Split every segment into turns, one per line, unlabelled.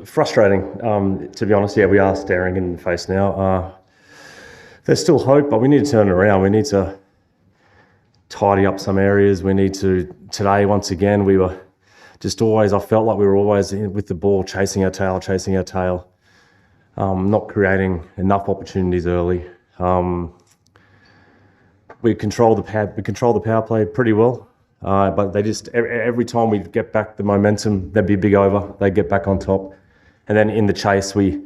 Frustrating, to be honest. Yeah, we are staring in the face now. There's still hope, but we need to turn it around. We need to tidy up some areas. We need to, today, once again, we were just always, I felt like we were always with the ball, chasing our tail, not creating enough opportunities early. We control the power play pretty well, but they just, every time we get back the momentum, there'd be a big over, they'd get back on top. And then in the chase, we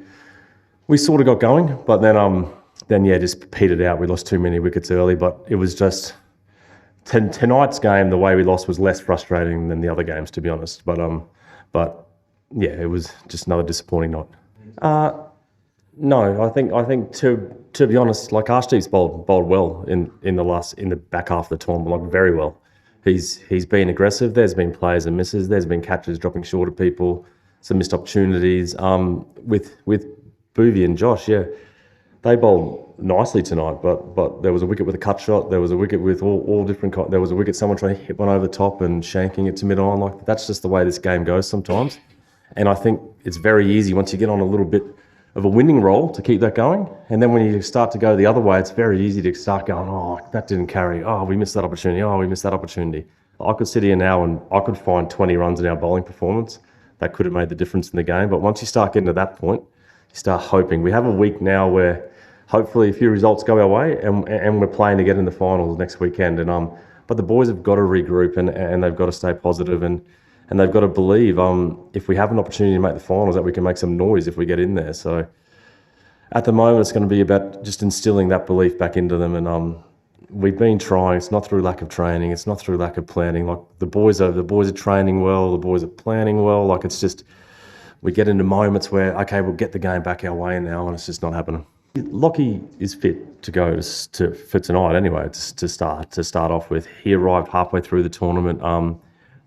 sort of got going, but then yeah, just petered out. We lost too many wickets early, but it was just, tonight's game, the way we lost was less frustrating than the other games, to be honest. But yeah, it was just another disappointing night. No, I think to be honest, like RCB's bowled well in the back half of the tournament, like very well. He's been aggressive. There's been plays and misses. There's been catches dropping short of people, some missed opportunities. With Boovie and Josh, yeah, they bowled nicely tonight, but there was a wicket with a cut shot. There was a wicket with all different. There was a wicket someone trying to hit one over the top and shanking it to mid on. Like that's just the way this game goes sometimes. And I think it's very easy once you get on a little bit of a winning roll to keep that going. And then when you start to go the other way, it's very easy to start going, oh, that didn't carry. Oh, we missed that opportunity. Oh, we missed that opportunity. I could sit here now and I could find 20 runs in our bowling performance that could have made the difference in the game. But once you start getting to that point, you start hoping. We have a week now where hopefully a few results go our way and we're playing to get in the finals next weekend. But the boys have got to regroup and they've got to stay positive and they've got to believe if we have an opportunity to make the finals that we can make some noise if we get in there. So at the moment, it's going to be about just instilling that belief back into them. And we've been trying. It's not through lack of training. It's not through lack of planning. Like the boys are training well. The boys are planning well. Like it's just we get into moments where okay, we'll get the game back our way now, and it's just not happening. Lockie is fit to go for tonight anyway. To start off with, he arrived halfway through the tournament. I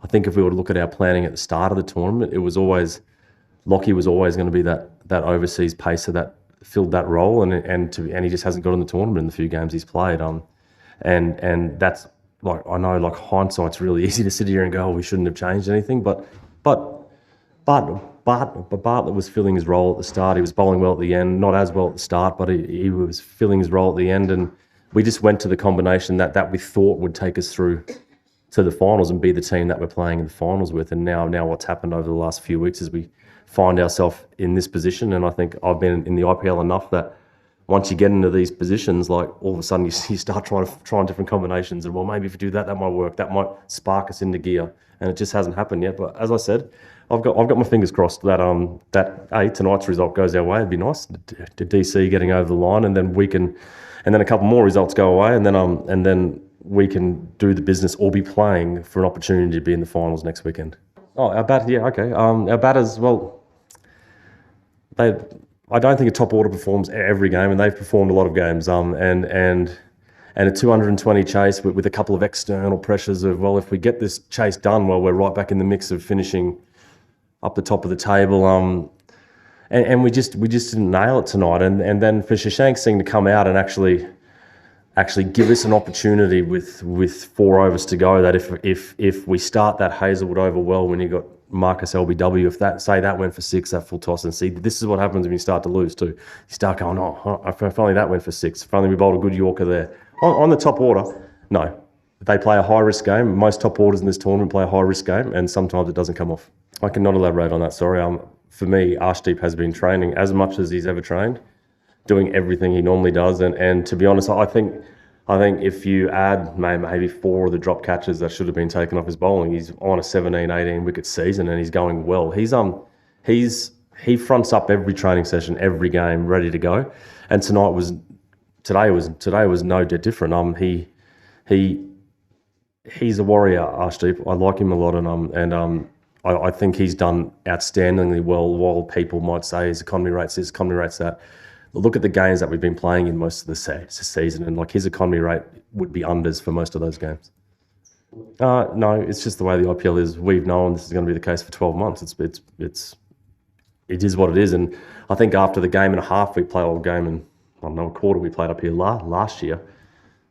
think if we were to look at our planning at the start of the tournament, it was always Lockie was always going to be that overseas pacer that filled that role, and he just hasn't got in the tournament in the few games he's played. And that's like I know like hindsight's really easy to sit here and go, oh, we shouldn't have changed anything, but Bartlett was filling his role at the start. He was bowling well at the end, not as well at the start, but he was filling his role at the end, and we just went to the combination that we thought would take us through to the finals and be the team that we're playing in the finals with. And now what's happened over the last few weeks is we find ourselves in this position. And I think I've been in the IPL enough that once you get into these positions, like all of a sudden you start trying different combinations. And well, maybe if you do that might work. That might spark us into gear. And it just hasn't happened yet. But as I said, I've got my fingers crossed that tonight's result goes our way. It'd be nice. To DC getting over the line, and then a couple more results go away, and then we can do the business or be playing for an opportunity to be in the finals next weekend. Oh, our batters, yeah, okay. Our batters, well, I don't think a top order performs every game, and they've performed a lot of games. And a 220 chase with a couple of external pressures of, well, if we get this chase done, well, we're right back in the mix of finishing up the top of the table. And we just didn't nail it tonight. And then for Shashank Singh to come out and actually give us an opportunity with 4 overs to go, that if we start that Hazelwood over well when you got Marcus LBW, that went for 6, that full toss, and see, this is what happens when you start to lose too. You start going, if only that went for 6, if only we bowled a good Yorker there. On the top order, no. They play a high-risk game. Most top orders in this tournament play a high-risk game, and sometimes it doesn't come off. I cannot elaborate on that, sorry. For me, Arshdeep has been training as much as he's ever trained, doing everything he normally does, and to be honest, I think if you add maybe 4 of the drop catches that should have been taken off his bowling, he's on a 17, 18 wicket season and he's going well. He fronts up every training session, every game, ready to go. And today was no different. He's a warrior, Arshdeep. I like him a lot, and I think he's done outstandingly well. While people might say his economy rates this, economy rates that. Look at the games that we've been playing in most of the season, and like his economy rate would be unders for most of those games. No, it's just the way the IPL is. We've known this is going to be the case for 12 months. It is what it is, and I think after the game and a half we played all game, and I don't know, a quarter we played up here last year,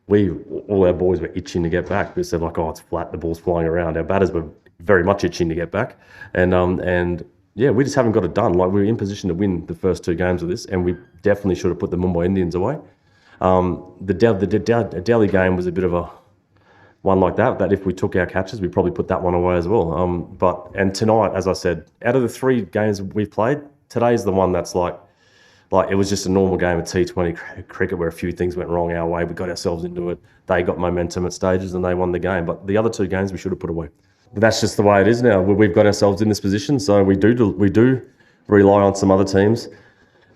all our boys were itching to get back. We said like, oh, it's flat, the ball's flying around. Our batters were very much itching to get back, and yeah, we just haven't got it done. Like, we were in position to win the first two games of this, and we definitely should have put the Mumbai Indians away. The Delhi game was a bit of a one like that. That if we took our catches, we probably put that one away as well. And tonight, as I said, out of the three games we've played, today's the one that's like it was just a normal game of T20 cricket where a few things went wrong our way. We got ourselves into it. They got momentum at stages and they won the game. But the other two games we should have put away. But that's just the way it is now. We've got ourselves in this position, so we do rely on some other teams.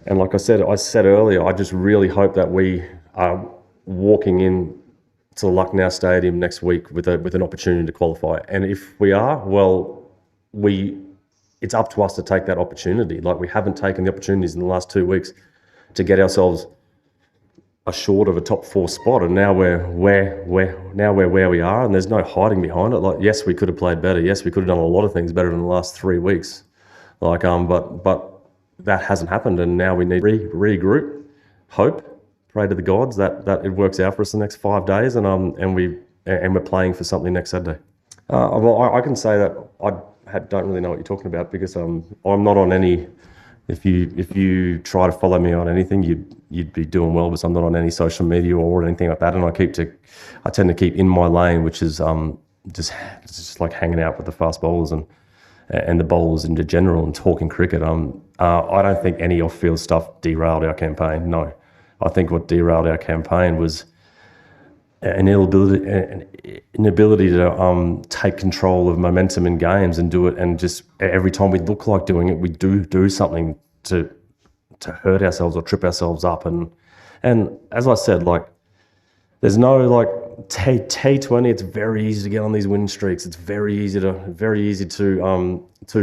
And like I said earlier, I just really hope that we are walking in to Lucknow Stadium next week with an opportunity to qualify. And if we are, well, it's up to us to take that opportunity. Like, we haven't taken the opportunities in the last 2 weeks to get ourselves short of a top 4 spot, and now we're where we are, and there's no hiding behind it. Like, yes, we could have played better. Yes, we could have done a lot of things better in the last 3 weeks. But that hasn't happened, and now we need to regroup, hope, pray to the gods that it works out for us the next 5 days, and we're playing for something next Saturday. Well, I can say that I don't really know what you're talking about, because I'm not on any. If you try to follow me on anything, you'd be doing well, but I'm not on any social media or anything like that, and I tend to keep in my lane, which is just like hanging out with the fast bowlers and the bowlers in general and talking cricket. I don't think any off-field stuff derailed our campaign. No, I think what derailed our campaign was an inability to take control of momentum in games and do it, and just every time we look like doing it, we do something to hurt ourselves or trip ourselves up. And as I said, like, there's no like T20. It's very easy to get on these win streaks. It's very easy to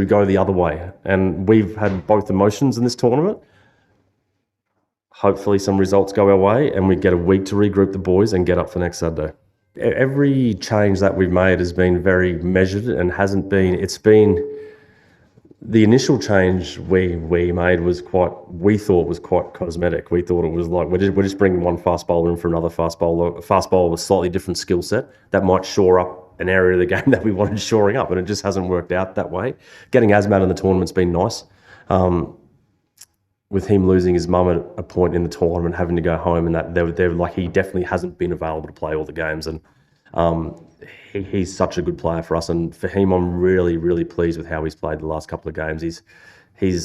go the other way. And we've had both emotions in this tournament. Hopefully some results go our way and we get a week to regroup the boys and get up for next Saturday. Every change that we've made has been very measured and the initial change we made we thought was quite cosmetic. We thought it was like, we're just bringing one fast bowler in for another fast bowler with a slightly different skill set that might shore up an area of the game that we wanted shoring up, and it just hasn't worked out that way. Getting Azmat in the tournament's been nice. With him losing his mum at a point in the tournament, having to go home, and that they're like, he definitely hasn't been available to play all the games, and he's such a good player for us. And for him, I'm really, really pleased with how he's played the last couple of games. He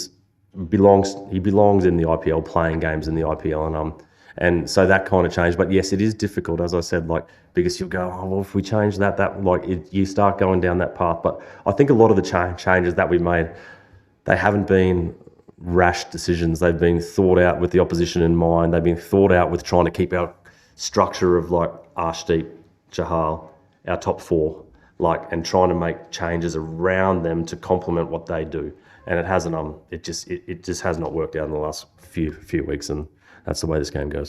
belongs in the IPL, playing games in the IPL, and so that kind of changed. But yes, it is difficult, as I said, like, because you'll go, oh, well, if we change that you start going down that path. But I think a lot of the changes that we made, they haven't been rash decisions. They've been thought out with the opposition in mind. They've been thought out with trying to keep our structure of like Arshdeep, Chahal, our top 4, and trying to make changes around them to complement what they do. And it hasn't. It just has not worked out in the last few weeks, and that's the way this game goes.